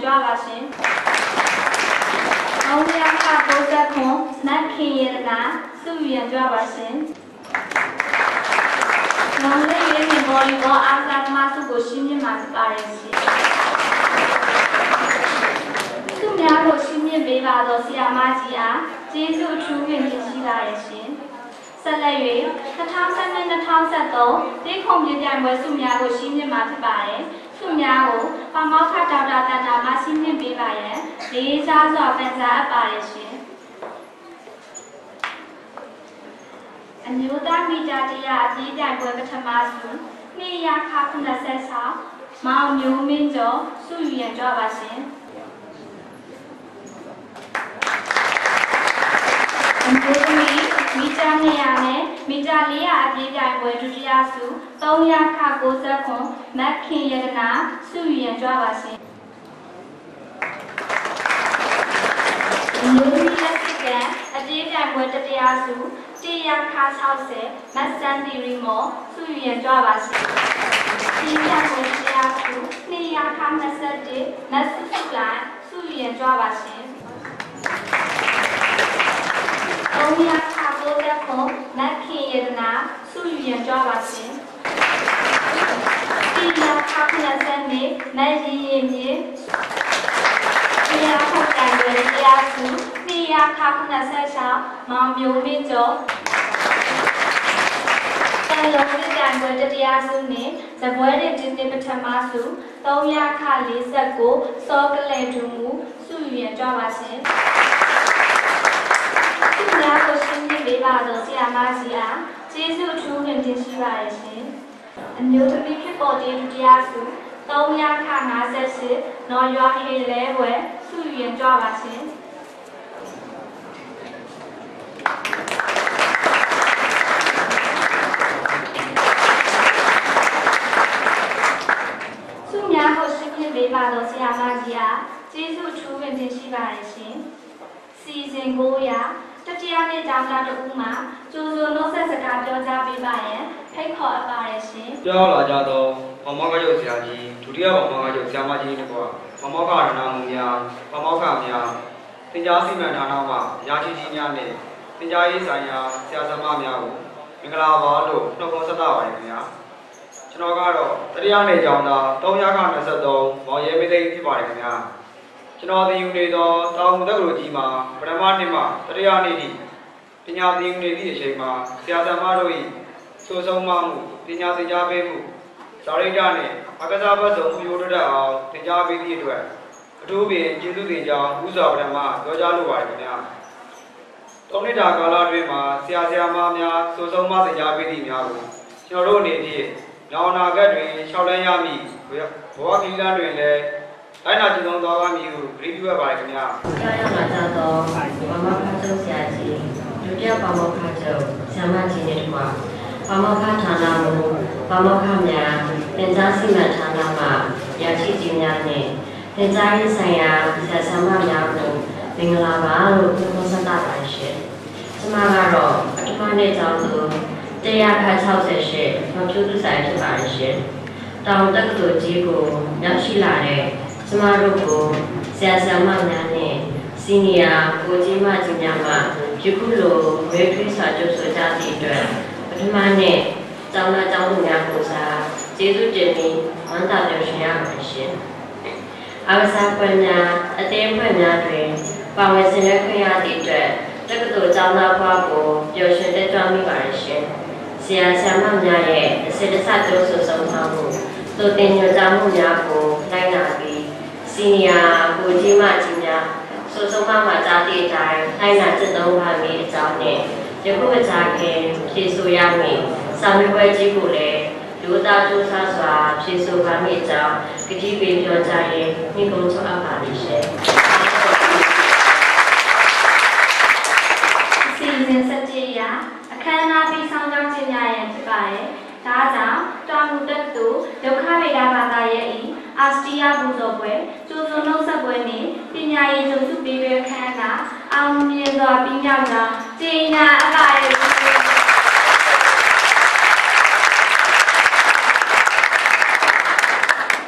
ကြွပါရှင်။အောင်ရခကိုစက်ခွန်နတ်ခင်ရတနာစုရန်ကြွပါရှင်။နောင်လေးရင်းဘော်လီဘောအားကစားသမားစုကိုရှင်းပြမှာဖြစ်ပါရဲ့ရှင်။သူများကိုရှင်းပြပေးပါတော့ဆရာမကြီးအားကျေးဇူးအထူးတင်ရှိပါရဲ့ရှင်။ဆက်လက်၍2012-2013တိခုံပြပြိုင်ပွဲစုများကိုရှင်းပြမှာဖြစ်ပါတယ်။စုများကိုပါမောက္ခဒေါက်တာတန်တာမှရှင်းပြပေးပါရန်လေးစားစွာပန်ကြားအပ်ပါတယ်ရှင်။အမျိုးသားမီတာတရားအပြေးပြိုင်ပွဲပထမစုနေ့ရခ96မောင်မျိုးမင်းကျော်စုယူရန်ကြွပါရှင်။အမျိုးသမီးမီတာ200နဲ့မီတာ400အပြေးပြိုင်ပွဲဒုတိယစု300ခ90ခွန်မက်ခင်ရတနာစုယူရန်ကြွပါရှင်။အမျိုးသမီးလက်စစ်ကန်အပြေးပြိုင်ပွဲတတိယစု100ခ60မက်စန်တီရီမောစုယူရန်ကြွပါရှင်။အပြေးပြိုင်ပွဲတတိယစု200ခ21မက်စုစုလိုက်စုယူရန်ကြွပါရှင်။300ခ90ခွန်မက်ခင်ရတနာစုယူရန်ကြွပါရှင်။100ခ90နဲ့မက်ရီရင်မြေ100ခကန်တွေ100စု100ခ96မောင်မျိုးမင်းကျော်တန်လုံးပြိုင်ပွဲတတိယစုနဲ့ဇပွဲတွေတင်းတင်းပထမစု300ခ49စောကလေးဒူမူစုယူရန်ကြွပါရှင်။သူများကိုရှင်းပြပေးပါတော့ဆရာမကြီးအားကျေးဇူးအထူးတင်ရှိပါရဲ့ရှင်။အမျိုးသမီးဖြစ်ပေါ်တဲ့ဒုတိယစု300ခ58နော်ရွာဟေလဲဝဲစုယူရန်ကြွပါရှင်။စုများကိုရှင်းပြပေးပါတော့ဆရာမကြီးအားကျေးဇူးအထူးတင်ရှိပါရဲ့ရှင်။စီစဉ်900တတိယနေ့ကျောင်းသားတို့ဦးမှာကျိုးစုံနှုတ်ဆက်စကားပြောကြားပေးပါရန်ဖိတ်ခေါ်အပ်ပါရရှင်။ပြောလာကြတော့မမောကရုပ်ဆရာကြီးဒုတိယမမောကရုပ်ဆရာမကြီးတို့ကမမောကရဏမှုများမမောကများသင်ကြားစီမံဌာနမှရာချီကြီးများနဲ့သင်ကြားရေးဆိုင်ရာဆရာသမားများကိုမင်္ဂလာပါလို့နှုတ်ခွန်းဆက်တာပါခင်ဗျာ။ကျွန်တော်ကတော့တတိယနေ့ကျောင်းသား323မောင်ရဲမိသိဖြစ်ပါတယ်ခင်ဗျာ။ကျွန်တော်သင်ယူနေသောတောင်တက္ကသိုလ်ကြီးမှာပထမနှစ်မှတတိယနေ့ထိပညာသင်ယူနေသည့်အချိန်မှာဆရာသမားတို့၏စိုးဆုံးမှုပညာသင်ကြားပေးမှုစာရိတ္တနဲ့အကစားဘတ်စုံမှုရိုးတတ်အောင်သင်ကြားပေးသည့်အတွက်အထူးပင်ကျေးဇူးတင်ကြောင်းဥစွာပထမပြောကြားလိုပါတယ်ခင်ဗျာ။၃နှစ်တာကာလအတွင်းမှာဆရာမများစိုးဆုံးမသင်ကြားပေးသည့်များကိုကျွန်တော်တို့အနေဖြင့်နောင်အနာဂတ်တွင်ရှောက်လန်းရမည်ဘဝကိလန်းတွင်လည်းအဲ့နာကျင့်သုံးသွားပါမည်ဟုဂရုပြုအပ်ပါတယ်ခင်ဗျာ။ကြားရမှာကြတော့ဘာမှခါချုပ်ဆရာကြီးဒုတိယဘာမှခါချုပ်ဆရာမကြီးနဲ့တကွာဘာမှခါဌာနမှုဘာမှခါများသင်ကြားစီမံဌာနမှရာချီကြီးများနဲ့သင်ကြားရေးဆိုင်ရာဆရာဆရာမများကိုမင်္ဂလာပါလို့ပြောဆက်တာပါရှင်။ကျွန်မကတော့ပထမနေ့ကျောင်းသူ100ခါ68မဖြူသူဆိုင်ဖြစ်ပါရှင်။တောင်တက္ကသိုလ်ကြီးကိုရောက်ရှိလာတဲ့ကျမတို့ကိုဆရာဆရာမများနဲ့စီနီယာကိုကြီးမကြီးများမှယခုလိုဝေထွေးစာချုပ်ဆိုကြသည့်အတွက်ပထမနေ့ကျောင်းသားကျောင်းသူများကိုစားကျေးဇူးတင်ပြီးဝမ်းသာပြောရှင်ရပါရှင်။အားကစားပွဲများအသင်းအဖွဲ့များတွင်ပါဝင်ဆင်နွှဲခွင့်ရသည့်အတွက်တက္ကသိုလ်ကျောင်းသားဘဝကိုပျော်ရွှင်တက်ကြွမိပါရှင်။ဆရာဆရာမများရဲ့အစစ်တဆပြောဆိုဆုံးမမှုသို့တင်ညွှန်ကြားမှုများကိုလိုက်နာပြီးစီနီယာကိုကြီးမကြီးများစိုးဆုံးမှကြားသည့်အတိုင်းလိုက်နာကျင့်သုံးပါမည်အကြောင်းနဲ့ယခုမကြာခင်ဖြည့်ဆို့ရမည်စာမေးပွဲကြီးကိုလည်းလူသားကြိုးစားစွာဖြည့်ဆို့ပါမည်အကြောင်းကတိပေးပြောကြားရင်းနှိကုံးချုပ်အပ်ပါလိမ့်ရှင်။စီစဉ်ဆက်ကြရအခမ်းအနားပြီးဆောင်ကြောင်းကျင်းပရန်ဖြစ်ပါတယ်။ဒါကြောင့်တောင်မူတက်သူဒုက္ခဝေဒဘာသာရဲ့ဤအာစတီယာဘူဇော်ပွဲကျိုးစုံနှုတ်ဆက်ပွဲနှင့်ပညာရေးကျုံစုပေးပွဲခမ်းနားအောင်မြင်စွာပြီးမြောက်ကြောင်းကြေညာအပ်ပါရစေ။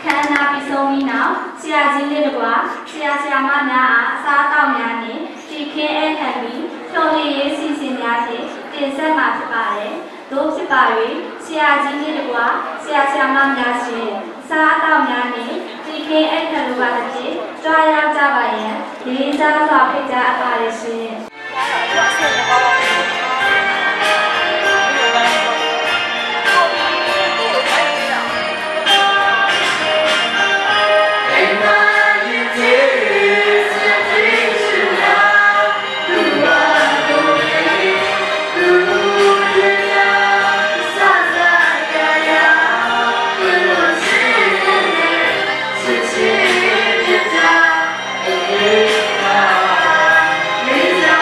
ခမ်းနားပြီး ဆုံးပြီးနောက်ဆရာကြီးလေးတို့ကဆရာဆရာမများအားအစားအသောက်များနဲ့တီခင်းဧခံပြီးဖြော်လည်ရေးစီစဉ်များဖြင့်တင်ဆက်မှာဖြစ်ပါတယ်။သို့ဖြစ်ပါ၍ဆရာကြီးလေးတို့ကဆရာဆရာမများရှင်အစားအသောက်များနဲ့တီခင်းဧခံလိုပါတစ်ဖြစ်ကြွားရောက်ကြပါရန်လေးစားစွာဖိတ်ကြားအပ်ပါတယ်ရှင်။ It's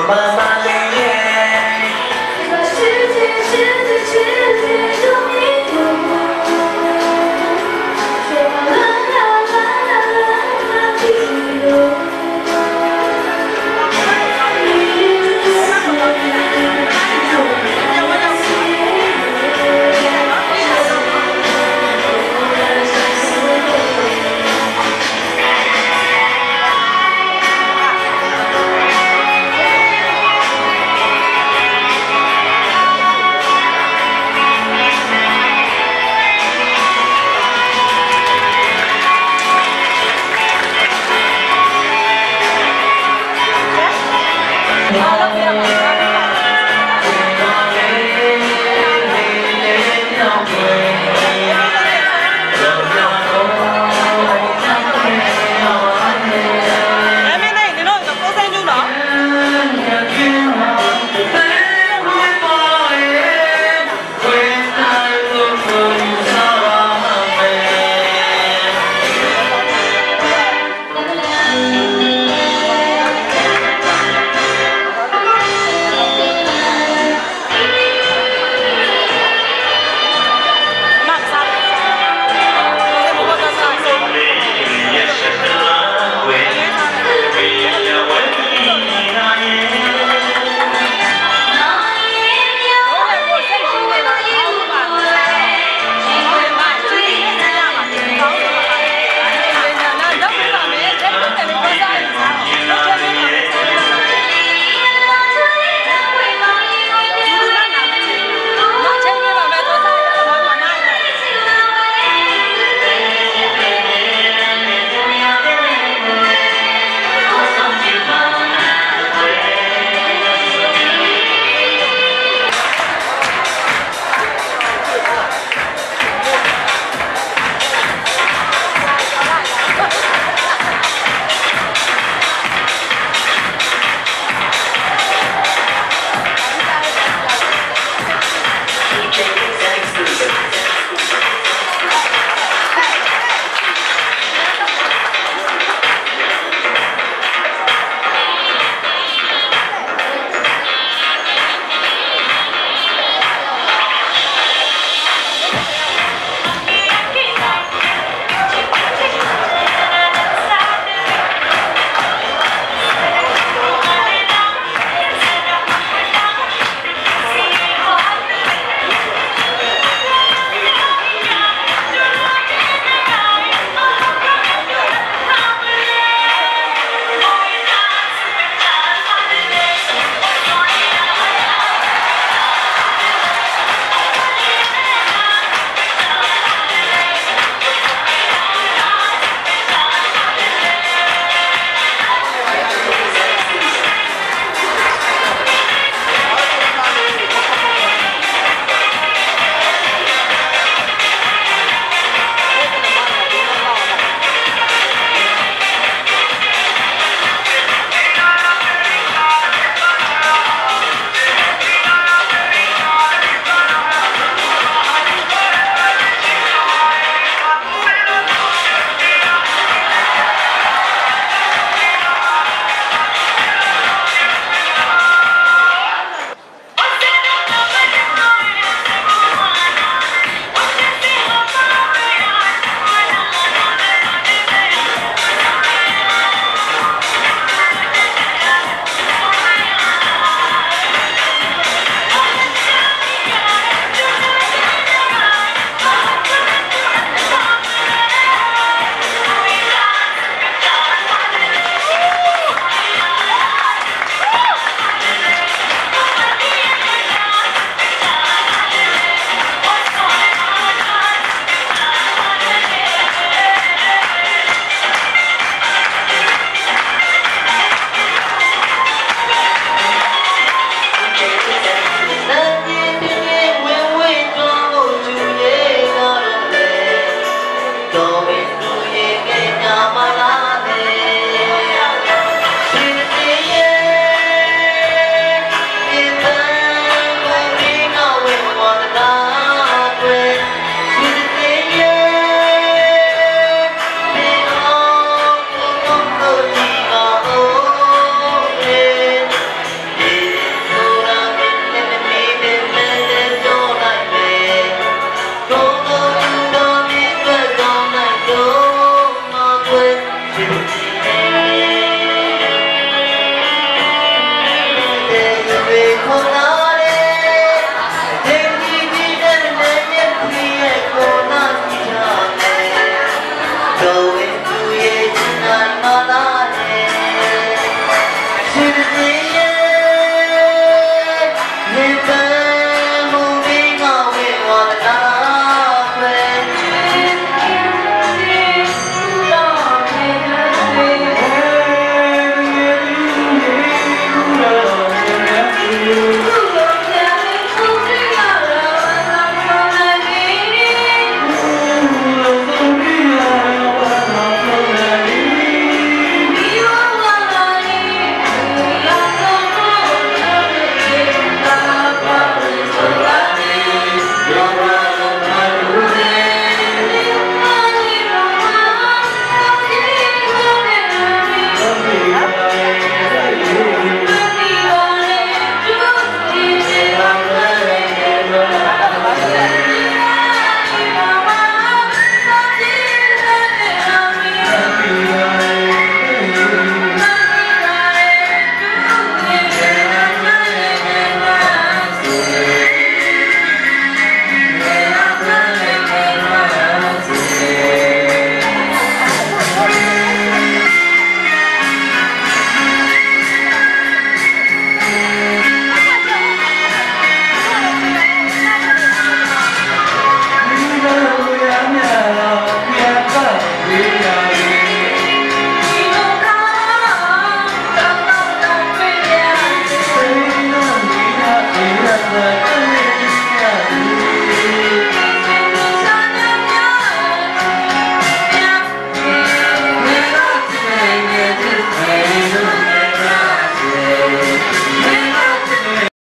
Mama